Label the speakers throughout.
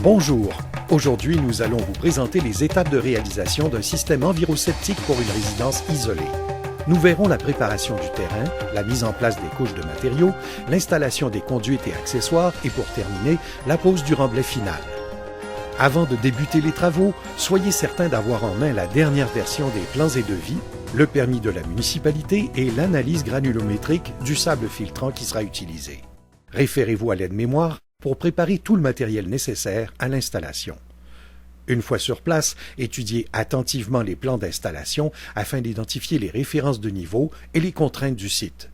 Speaker 1: Bonjour, aujourd'hui nous allons vous présenter les étapes de réalisation d'un système enviroseptique pour une résidence isolée. Nous verrons la préparation du terrain, la mise en place des couches de matériaux, l'installation des conduites et accessoires et pour terminer, la pose du remblai final. Avant de débuter les travaux, soyez certain d'avoir en main la dernière version des plans et devis, le permis de la municipalité et l'analyse granulométrique du sable filtrant qui sera utilisé. Référez-vous à l'aide-mémoire pour préparer tout le matériel nécessaire à l'installation. Une fois sur place, étudiez attentivement les plans d'installation afin d'identifier les références de niveau et les contraintes du site.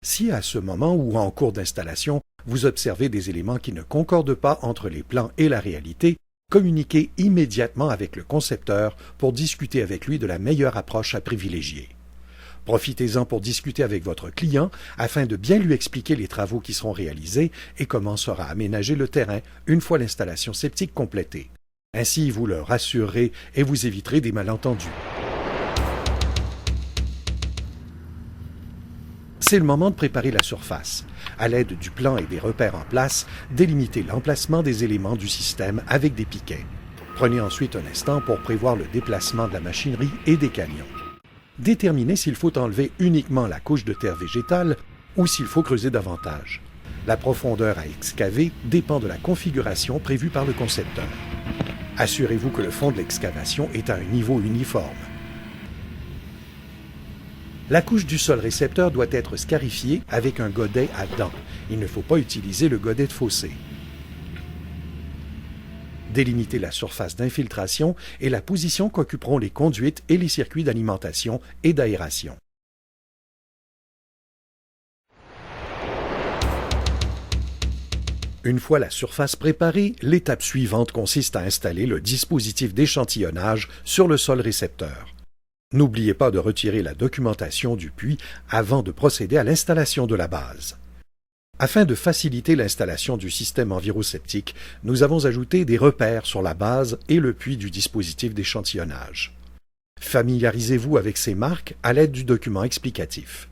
Speaker 1: Si à ce moment ou en cours d'installation, vous observez des éléments qui ne concordent pas entre les plans et la réalité, communiquez immédiatement avec le concepteur pour discuter avec lui de la meilleure approche à privilégier. Profitez-en pour discuter avec votre client afin de bien lui expliquer les travaux qui seront réalisés et comment sera aménagé le terrain une fois l'installation septique complétée. Ainsi, vous le rassurerez et vous éviterez des malentendus. C'est le moment de préparer la surface. À l'aide du plan et des repères en place, délimitez l'emplacement des éléments du système avec des piquets. Prenez ensuite un instant pour prévoir le déplacement de la machinerie et des camions. Déterminez s'il faut enlever uniquement la couche de terre végétale ou s'il faut creuser davantage. La profondeur à excaver dépend de la configuration prévue par le concepteur. Assurez-vous que le fond de l'excavation est à un niveau uniforme. La couche du sol récepteur doit être scarifiée avec un godet à dents. Il ne faut pas utiliser le godet de fossé. Délimitez la surface d'infiltration et la position qu'occuperont les conduites et les circuits d'alimentation et d'aération. Une fois la surface préparée, l'étape suivante consiste à installer le dispositif d'échantillonnage sur le sol récepteur. N'oubliez pas de retirer la documentation du puits avant de procéder à l'installation de la base. Afin de faciliter l'installation du système enviroseptique, nous avons ajouté des repères sur la base et le puits du dispositif d'échantillonnage. Familiarisez-vous avec ces marques à l'aide du document explicatif.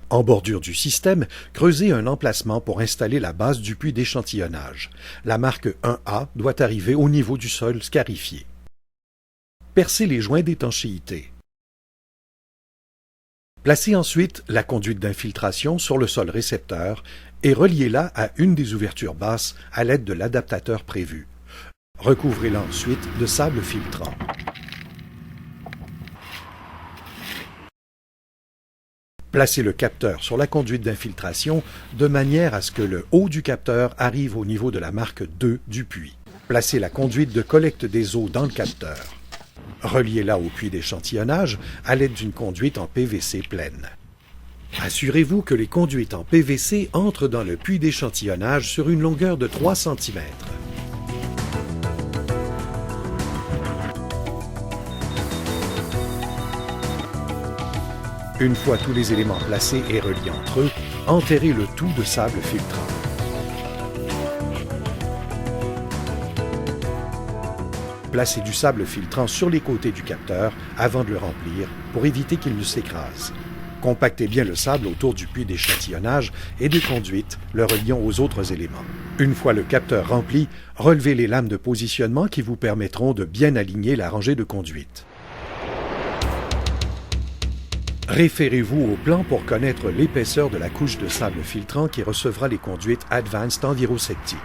Speaker 1: En bordure du système, creusez un emplacement pour installer la base du puits d'échantillonnage. La marque 1A doit arriver au niveau du sol scarifié. Percez les joints d'étanchéité. Placez ensuite la conduite d'infiltration sur le sol récepteur et reliez-la à une des ouvertures basses à l'aide de l'adaptateur prévu. Recouvrez-la ensuite de sable filtrant. Placez le capteur sur la conduite d'infiltration de manière à ce que le haut du capteur arrive au niveau de la marque 2 du puits. Placez la conduite de collecte des eaux dans le capteur. Reliez-la au puits d'échantillonnage à l'aide d'une conduite en PVC pleine. Assurez-vous que les conduites en PVC entrent dans le puits d'échantillonnage sur une longueur de 3 cm. Une fois tous les éléments placés et reliés entre eux, enterrez le tout de sable filtrant. Placez du sable filtrant sur les côtés du capteur avant de le remplir pour éviter qu'il ne s'écrase. Compactez bien le sable autour du puits d'échantillonnage et des conduites, le reliant aux autres éléments. Une fois le capteur rempli, relevez les lames de positionnement qui vous permettront de bien aligner la rangée de conduites. Référez-vous au plan pour connaître l'épaisseur de la couche de sable filtrant qui recevra les conduites Advanced Enviroseptic.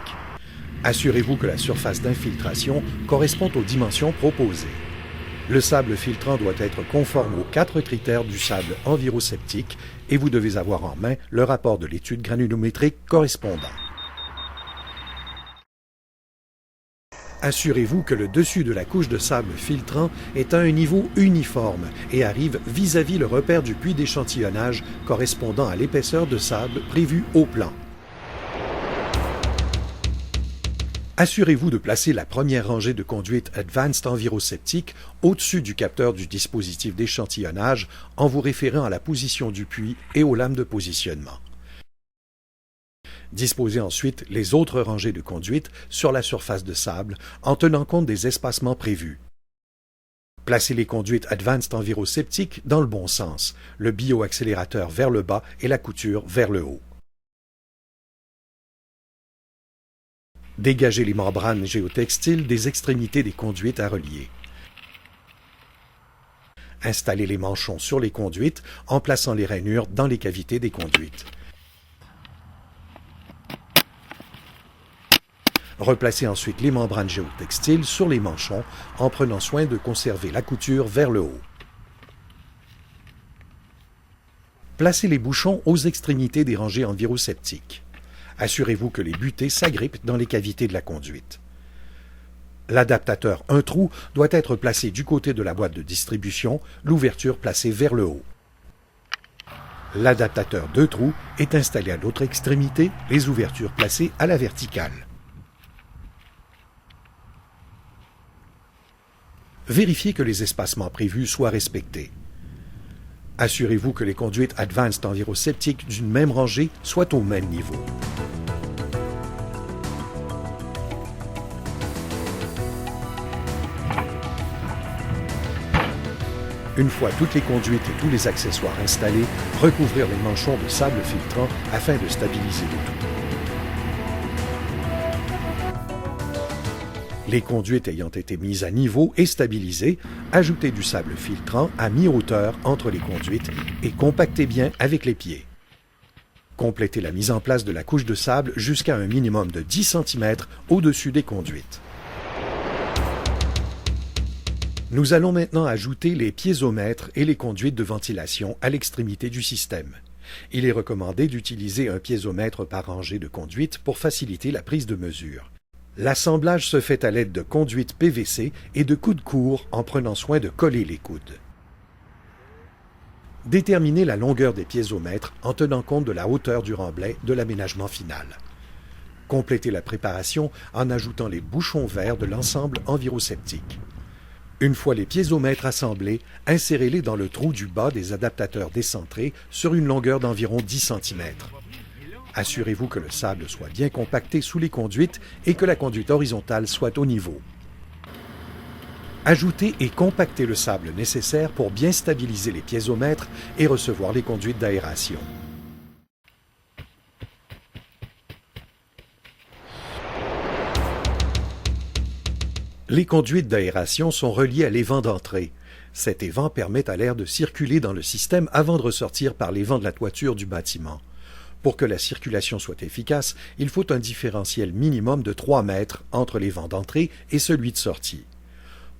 Speaker 1: Assurez-vous que la surface d'infiltration correspond aux dimensions proposées. Le sable filtrant doit être conforme aux 4 critères du sable enviroseptique et vous devez avoir en main le rapport de l'étude granulométrique correspondant. Assurez-vous que le dessus de la couche de sable filtrant est à un niveau uniforme et arrive vis-à-vis le repère du puits d'échantillonnage correspondant à l'épaisseur de sable prévue au plan. Assurez-vous de placer la première rangée de conduites Advanced Enviroseptic au-dessus du capteur du dispositif d'échantillonnage en vous référant à la position du puits et aux lames de positionnement. Disposez ensuite les autres rangées de conduites sur la surface de sable en tenant compte des espacements prévus. Placez les conduites Advanced Enviroseptic dans le bon sens, le bioaccélérateur vers le bas et la couture vers le haut. Dégagez les membranes géotextiles des extrémités des conduites à relier. Installez les manchons sur les conduites en plaçant les rainures dans les cavités des conduites. Replacez ensuite les membranes géotextiles sur les manchons en prenant soin de conserver la couture vers le haut. Placez les bouchons aux extrémités des rangées enviroseptiques. Assurez-vous que les butées s'agrippent dans les cavités de la conduite. L'adaptateur 1 trou doit être placé du côté de la boîte de distribution, l'ouverture placée vers le haut. L'adaptateur 2 trous est installé à l'autre extrémité, les ouvertures placées à la verticale. Vérifiez que les espacements prévus soient respectés. Assurez-vous que les conduites Advanced enviroseptiques d'une même rangée soient au même niveau. Une fois toutes les conduites et tous les accessoires installés, recouvrir les manchons de sable filtrant afin de stabiliser le tout. Les conduites ayant été mises à niveau et stabilisées, ajoutez du sable filtrant à mi-hauteur entre les conduites et compactez bien avec les pieds. Complétez la mise en place de la couche de sable jusqu'à un minimum de 10 cm au-dessus des conduites. Nous allons maintenant ajouter les piézomètres et les conduites de ventilation à l'extrémité du système. Il est recommandé d'utiliser un piézomètre par rangée de conduites pour faciliter la prise de mesure. L'assemblage se fait à l'aide de conduites PVC et de coudes courts en prenant soin de coller les coudes. Déterminez la longueur des piézomètres en tenant compte de la hauteur du remblai de l'aménagement final. Complétez la préparation en ajoutant les bouchons verts de l'ensemble enviroseptique. Une fois les piézomètres assemblés, insérez-les dans le trou du bas des adaptateurs décentrés sur une longueur d'environ 10 cm. Assurez-vous que le sable soit bien compacté sous les conduites et que la conduite horizontale soit au niveau. Ajoutez et compactez le sable nécessaire pour bien stabiliser les piézomètres et recevoir les conduites d'aération. Les conduites d'aération sont reliées à l'évent d'entrée. Cet évent permet à l'air de circuler dans le système avant de ressortir par l'évent de la toiture du bâtiment. Pour que la circulation soit efficace, il faut un différentiel minimum de 3 mètres entre l'évent d'entrée et celui de sortie.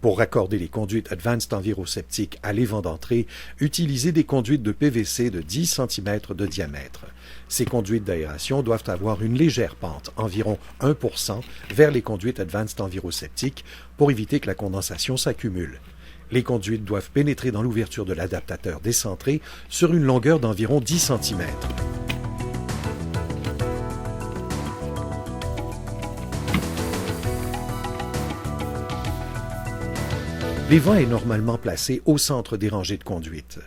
Speaker 1: Pour raccorder les conduites Advanced enviroseptiques à l'évent d'entrée, utilisez des conduites de PVC de 10 cm de diamètre. Ces conduites d'aération doivent avoir une légère pente, environ 1%, vers les conduites Advanced enviroseptiques pour éviter que la condensation s'accumule. Les conduites doivent pénétrer dans l'ouverture de l'adaptateur décentré sur une longueur d'environ 10 cm. L'évent est normalement placé au centre des rangées de conduites.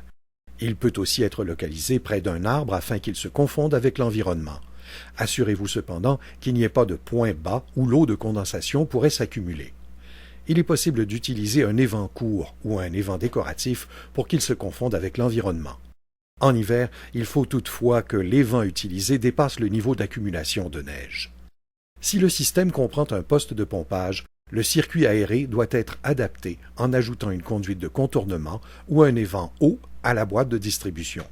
Speaker 1: Il peut aussi être localisé près d'un arbre afin qu'il se confonde avec l'environnement. Assurez-vous cependant qu'il n'y ait pas de point bas où l'eau de condensation pourrait s'accumuler. Il est possible d'utiliser un évent court ou un évent décoratif pour qu'il se confonde avec l'environnement. En hiver, il faut toutefois que l'évent utilisé dépasse le niveau d'accumulation de neige. Si le système comprend un poste de pompage, le circuit aéré doit être adapté en ajoutant une conduite de contournement ou un évent haut à la boîte de distribution.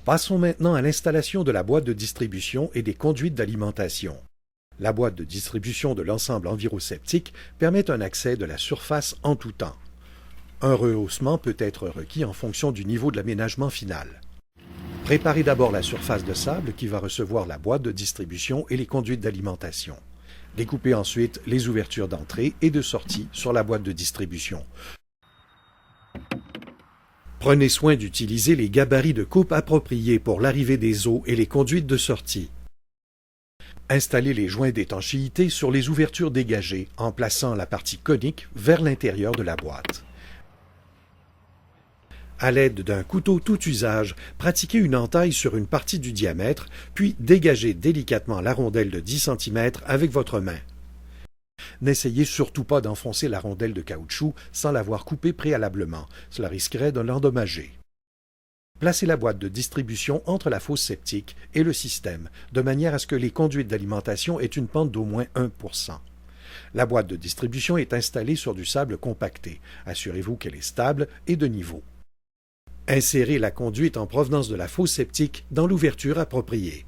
Speaker 1: Passons maintenant à l'installation de la boîte de distribution et des conduites d'alimentation. La boîte de distribution de l'ensemble enviroseptique permet un accès de la surface en tout temps. Un rehaussement peut être requis en fonction du niveau de l'aménagement final. Préparez d'abord la surface de sable qui va recevoir la boîte de distribution et les conduites d'alimentation. Découpez ensuite les ouvertures d'entrée et de sortie sur la boîte de distribution. Prenez soin d'utiliser les gabarits de coupe appropriés pour l'arrivée des eaux et les conduites de sortie. Installez les joints d'étanchéité sur les ouvertures dégagées en plaçant la partie conique vers l'intérieur de la boîte. À l'aide d'un couteau tout usage, pratiquez une entaille sur une partie du diamètre, puis dégagez délicatement la rondelle de 10 cm avec votre main. N'essayez surtout pas d'enfoncer la rondelle de caoutchouc sans l'avoir coupée préalablement, cela risquerait de l'endommager. Placez la boîte de distribution entre la fosse septique et le système, de manière à ce que les conduites d'alimentation aient une pente d'au moins 1%. La boîte de distribution est installée sur du sable compacté. Assurez-vous qu'elle est stable et de niveau. Insérez la conduite en provenance de la fosse septique dans l'ouverture appropriée.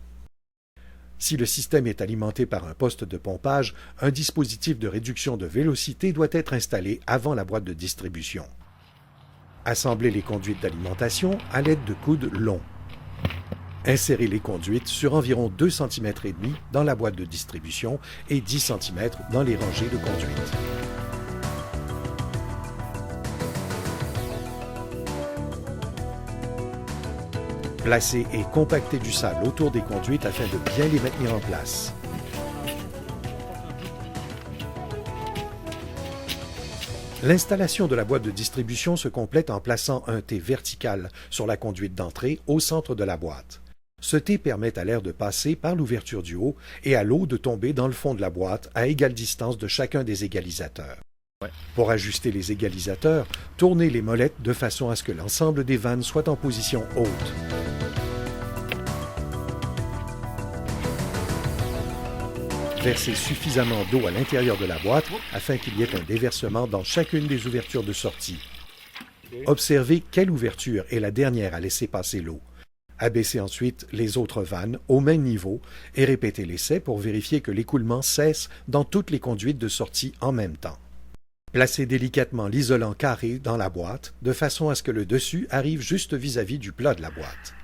Speaker 1: Si le système est alimenté par un poste de pompage, un dispositif de réduction de vélocité doit être installé avant la boîte de distribution. Assemblez les conduites d'alimentation à l'aide de coudes longs. Insérez les conduites sur environ 2,5 cm dans la boîte de distribution et 10 cm dans les rangées de conduites. Placez et compactez du sable autour des conduites afin de bien les maintenir en place. L'installation de la boîte de distribution se complète en plaçant un T vertical sur la conduite d'entrée au centre de la boîte. Ce T permet à l'air de passer par l'ouverture du haut et à l'eau de tomber dans le fond de la boîte à égale distance de chacun des égalisateurs. Pour ajuster les égalisateurs, tournez les molettes de façon à ce que l'ensemble des vannes soit en position haute. Versez suffisamment d'eau à l'intérieur de la boîte afin qu'il y ait un déversement dans chacune des ouvertures de sortie. Observez quelle ouverture est la dernière à laisser passer l'eau. Abaissez ensuite les autres vannes au même niveau et répétez l'essai pour vérifier que l'écoulement cesse dans toutes les conduites de sortie en même temps. Placez délicatement l'isolant carré dans la boîte de façon à ce que le dessus arrive juste vis-à-vis du plat de la boîte.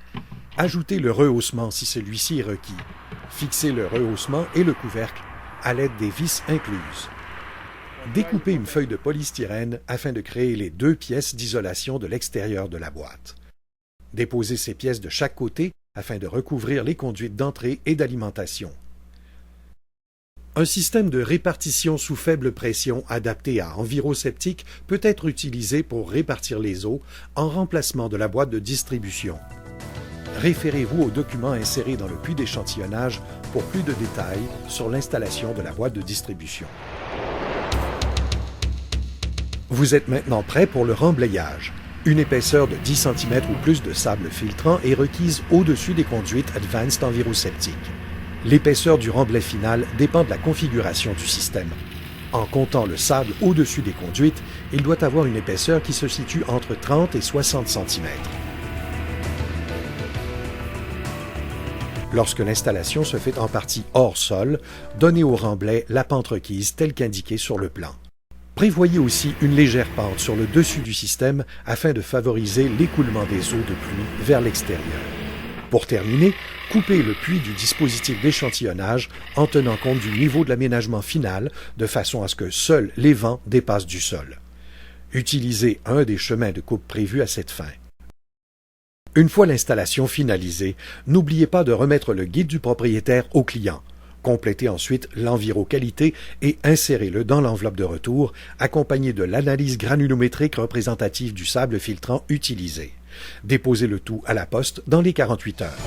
Speaker 1: Ajoutez le rehaussement si celui-ci est requis. Fixez le rehaussement et le couvercle à l'aide des vis incluses. Découpez une feuille de polystyrène afin de créer les 2 pièces d'isolation de l'extérieur de la boîte. Déposez ces pièces de chaque côté afin de recouvrir les conduites d'entrée et d'alimentation. Un système de répartition sous faible pression adapté à Enviroseptic peut être utilisé pour répartir les eaux en remplacement de la boîte de distribution. Référez-vous aux documents insérés dans le puits d'échantillonnage pour plus de détails sur l'installation de la boîte de distribution. Vous êtes maintenant prêt pour le remblayage. Une épaisseur de 10 cm ou plus de sable filtrant est requise au-dessus des conduites Advanced Enviroseptic. L'épaisseur du remblai final dépend de la configuration du système. En comptant le sable au-dessus des conduites, il doit avoir une épaisseur qui se situe entre 30 et 60 cm. Lorsque l'installation se fait en partie hors sol, donnez au remblai la pente requise telle qu'indiquée sur le plan. Prévoyez aussi une légère pente sur le dessus du système afin de favoriser l'écoulement des eaux de pluie vers l'extérieur. Pour terminer, coupez le puits du dispositif d'échantillonnage en tenant compte du niveau de l'aménagement final de façon à ce que seuls les vents dépassent du sol. Utilisez un des chemins de coupe prévus à cette fin. Une fois l'installation finalisée, n'oubliez pas de remettre le guide du propriétaire au client. Complétez ensuite l'enviro-qualité et insérez-le dans l'enveloppe de retour, accompagné de l'analyse granulométrique représentative du sable filtrant utilisé. Déposez le tout à la poste dans les 48 heures.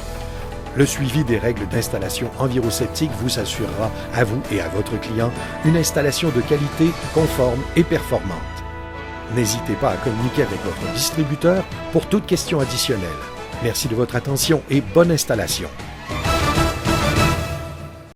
Speaker 1: Le suivi des règles d'installation Enviroseptic vous assurera, à vous et à votre client, une installation de qualité, conforme et performante. N'hésitez pas à communiquer avec votre distributeur pour toute question additionnelle. Merci de votre attention et bonne installation.